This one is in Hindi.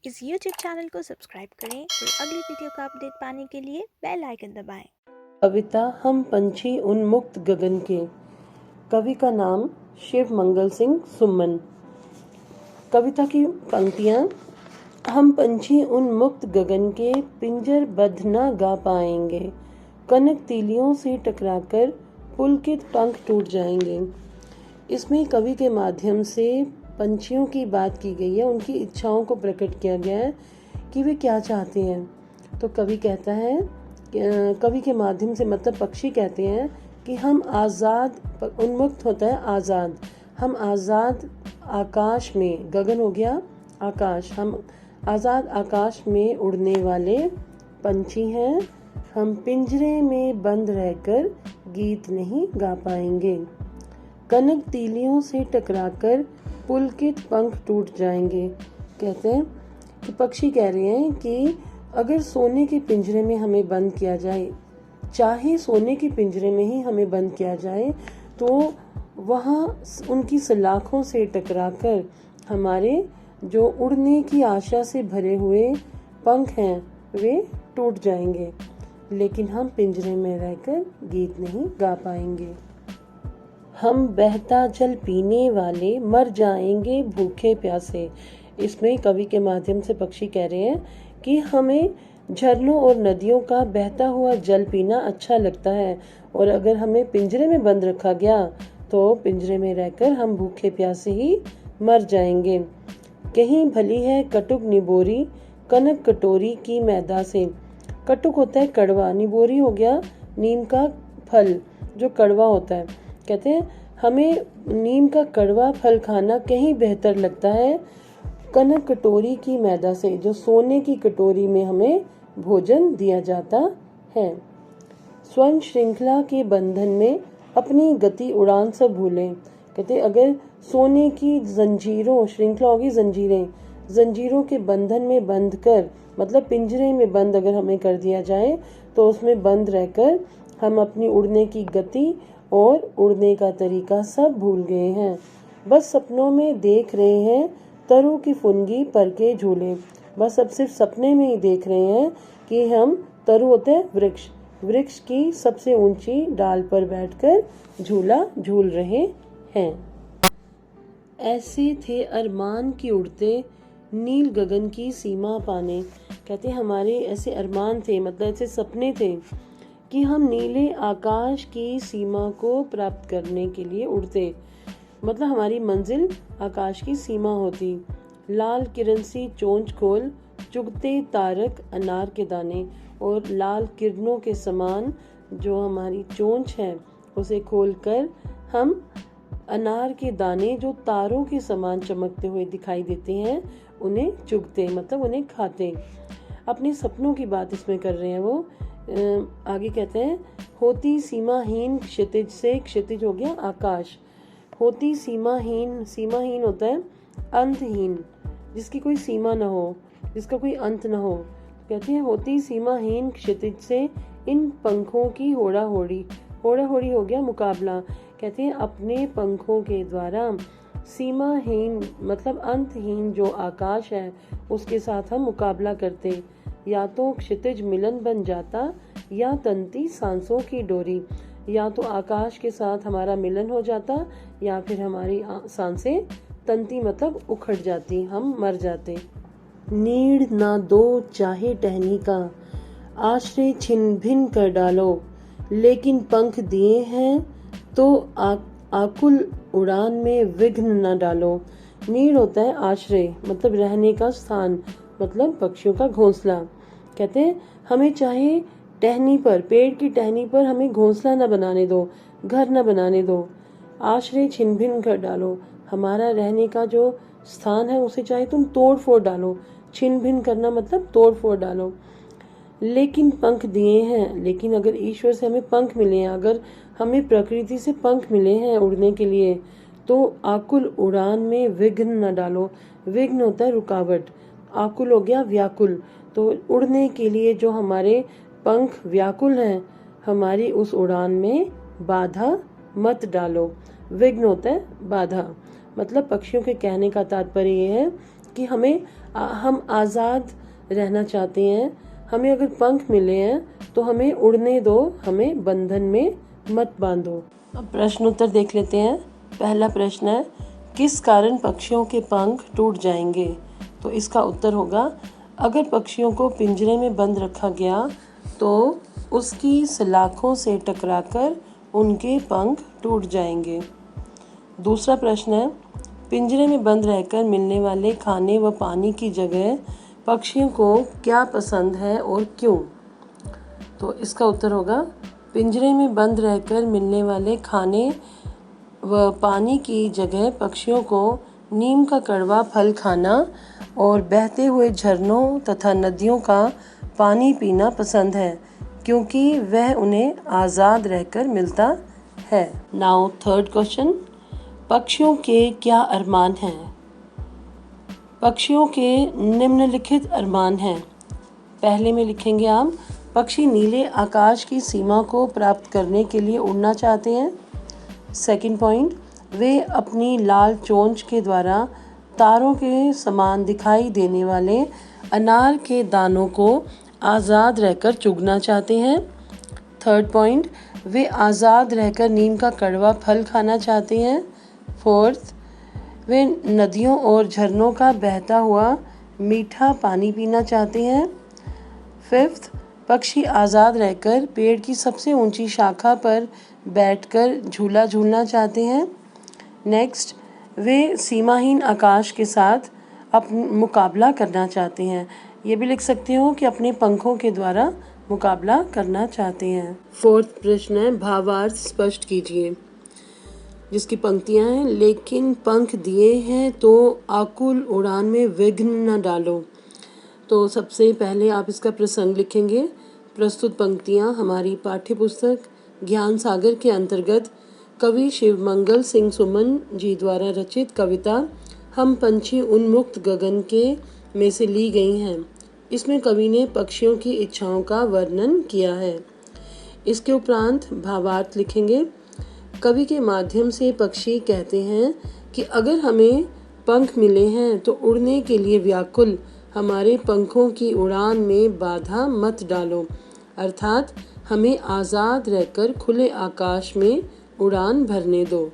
इस YouTube चैनल को सब्सक्राइब करें और अगली वीडियो का अपडेट पाने के लिए बेल आइकन दबाएं। कविता हम पंछी उन्मुक्त गगन के। कवि का नाम शिव मंगल सिंह सुमन। कविता की पंक्तियाँ। हम पंछी उन्मुक्त गगन के पिंजर बद्ध न गा पाएंगे, कनक तीलियों से टकराकर पुलकित पंख टूट जाएंगे। इसमें कवि के माध्यम से पंछियों की बात की गई है, उनकी इच्छाओं को प्रकट किया गया है कि वे क्या चाहते हैं। तो कवि कहता है, कवि के माध्यम से मतलब पक्षी कहते हैं कि हम आज़ाद, उन्मुक्त होता है आज़ाद, हम आज़ाद आकाश में, गगन हो गया आकाश, हम आज़ाद आकाश में उड़ने वाले पंछी हैं। हम पिंजरे में बंद रहकर गीत नहीं गा पाएंगे, कनक तीलियों से टकराकर पुलकित पंख टूट जाएंगे। कहते हैं कि पक्षी कह रहे हैं कि अगर सोने के पिंजरे में हमें बंद किया जाए, चाहे सोने के पिंजरे में ही हमें बंद किया जाए, तो वहाँ उनकी सलाखों से टकराकर हमारे जो उड़ने की आशा से भरे हुए पंख हैं वे टूट जाएंगे, लेकिन हम पिंजरे में रहकर गीत नहीं गा पाएंगे। हम बहता जल पीने वाले मर जाएंगे भूखे प्यासे। इसमें कवि के माध्यम से पक्षी कह रहे हैं कि हमें झरनों और नदियों का बहता हुआ जल पीना अच्छा लगता है, और अगर हमें पिंजरे में बंद रखा गया तो पिंजरे में रहकर हम भूखे प्यासे ही मर जाएंगे। कहीं भली है कटुक निबोरी कनक कटोरी की मैदा से। कटुक होता है कड़वा, निबोरी हो गया नीम का फल जो कड़वा होता है। कहते हैं हमें नीम का कड़वा फल खाना कहीं बेहतर लगता है कनक कटोरी की मैदा से, जो सोने की कटोरी में हमें भोजन दिया जाता है। स्वर्ण श्रृंखला के बंधन में अपनी गति उड़ान सब भूलें। कहते अगर सोने की जंजीरों, श्रृंखला होगी जंजीरें, जंजीरों के बंधन में बंध कर, मतलब पिंजरे में बंद अगर हमें कर दिया जाए तो उसमें बंद रहकर हम अपनी उड़ने की गति और उड़ने का तरीका सब भूल गए हैं। बस सपनों में देख रहे हैं तरु की फुनगी पर के झूले। बस अब सिर्फ सपने में ही देख रहे हैं कि हम, तरु होते हैं वृक्ष, वृक्ष की सबसे ऊंची डाल पर बैठकर झूला झूल रहे हैं। ऐसे थे अरमान की उड़ते नील गगन की सीमा पाने। कहते हमारे ऐसे अरमान थे, मतलब ऐसे सपने थे कि हम नीले आकाश की सीमा को प्राप्त करने के लिए उड़ते, मतलब हमारी मंजिल आकाश की सीमा होती। लाल किरण सी चोंच खोल चुगते तारक अनार के दाने, और लाल किरणों के समान जो हमारी चोंच है उसे खोलकर हम अनार के दाने जो तारों के समान चमकते हुए दिखाई देते हैं उन्हें चुगते, मतलब उन्हें खाते। अपने सपनों की बात इसमें कर रहे हैं वो। आगे कहते हैं होती सीमाहीन क्षितिज से, क्षितिज हो गया आकाश, होती सीमाहीन, सीमाहीन होता है अंतहीन, जिसकी कोई सीमा न हो, जिसका कोई अंत न हो। कहते हैं होती सीमाहीन क्षितिज से इन पंखों की होड़ा होड़ी, होड़ा होड़ी हो गया मुकाबला। कहते हैं अपने पंखों के द्वारा सीमाहीन मतलब अंतहीन जो आकाश है उसके साथ हम मुकाबला करते। या तो क्षितिज मिलन बन जाता या तंती सांसों की डोरी, या तो आकाश के साथ हमारा मिलन हो जाता या फिर हमारी सांसें तंती मतलब उखड़ जाती, हम मर जाते। नीड़ ना दो चाहे टहनी का आश्रय छिन भिन कर डालो, लेकिन पंख दिए हैं तो आकुल उड़ान में विघ्न न डालो। नीड़ होता है आश्रय, मतलब रहने का स्थान, मतलब पक्षियों का घोंसला। कहते हैं हमें चाहे टहनी पर, पेड़ की टहनी पर हमें घोंसला न बनाने दो, घर न बनाने दो, आश्रय छिन भिन कर डालो, हमारा रहने का जो स्थान है उसे चाहे तुम तोड़ फोड़ डालो। छिन भिन करना मतलब तोड़ फोड़ डालो। लेकिन पंख दिए हैं, लेकिन अगर ईश्वर से हमें पंख मिले हैं, अगर हमें प्रकृति से पंख मिले हैं उड़ने के लिए, तो आकुल उड़ान में विघ्न न डालो। विघ्न होता है रुकावट, आकुल हो गया व्याकुल, तो उड़ने के लिए जो हमारे पंख व्याकुल हैं, हमारी उस उड़ान में बाधा मत डालो। विघ्न होता है बाधा, मतलब पक्षियों के कहने का तात्पर्य ये है कि हम आज़ाद रहना चाहते हैं, हमें अगर पंख मिले हैं तो हमें उड़ने दो, हमें बंधन में मत बांधो। अब प्रश्न उत्तर देख लेते हैं। पहला प्रश्न है, किस कारण पक्षियों के पंख टूट जाएंगे? तो इसका उत्तर होगा, अगर पक्षियों को पिंजरे में बंद रखा गया तो उसकी सलाखों से टकराकर उनके पंख टूट जाएंगे। दूसरा प्रश्न है, पिंजरे में बंद रहकर मिलने वाले खाने व पानी की जगह पक्षियों को क्या पसंद है और क्यों? तो इसका उत्तर होगा, पिंजरे में बंद रहकर मिलने वाले खाने व पानी की जगह पक्षियों को नीम का कड़वा फल खाना और बहते हुए झरनों तथा नदियों का पानी पीना पसंद है, क्योंकि वह उन्हें आज़ाद रहकर मिलता है। नाउ थर्ड क्वेश्चन, पक्षियों के क्या अरमान हैं? पक्षियों के निम्नलिखित अरमान हैं। पहले में लिखेंगे आप, पक्षी नीले आकाश की सीमा को प्राप्त करने के लिए उड़ना चाहते हैं। सेकंड पॉइंट, वे अपनी लाल चोंच के द्वारा तारों के समान दिखाई देने वाले अनार के दानों को आज़ाद रहकर चुगना चाहते हैं। थर्ड पॉइंट, वे आज़ाद रहकर नीम का कड़वा फल खाना चाहते हैं। फोर्थ, वे नदियों और झरनों का बहता हुआ मीठा पानी पीना चाहते हैं। फिफ्थ, पक्षी आज़ाद रहकर पेड़ की सबसे ऊंची शाखा पर बैठकर झूला झूलना चाहते हैं। नेक्स्ट, वे सीमाहीन आकाश के साथ मुकाबला करना चाहते हैं। ये भी लिख सकते हो कि अपने पंखों के द्वारा मुकाबला करना चाहते हैं। फोर्थ प्रश्न है, भावार्थ स्पष्ट कीजिए। जिसकी पंक्तियां हैं, लेकिन पंख दिए हैं तो आकुल उड़ान में विघ्न न डालो। तो सबसे पहले आप इसका प्रसंग लिखेंगे। प्रस्तुत पंक्तियां हमारी पाठ्य पुस्तक ज्ञान सागर के अंतर्गत कवि शिवमंगल सिंह सुमन जी द्वारा रचित कविता हम पंछी उन्मुक्त गगन के में से ली गई हैं। इसमें कवि ने पक्षियों की इच्छाओं का वर्णन किया है। इसके उपरांत भावार्थ लिखेंगे। कवि के माध्यम से पक्षी कहते हैं कि अगर हमें पंख मिले हैं तो उड़ने के लिए व्याकुल हमारे पंखों की उड़ान में बाधा मत डालो, अर्थात हमें आज़ाद रहकर खुले आकाश में उड़ान भरने दो।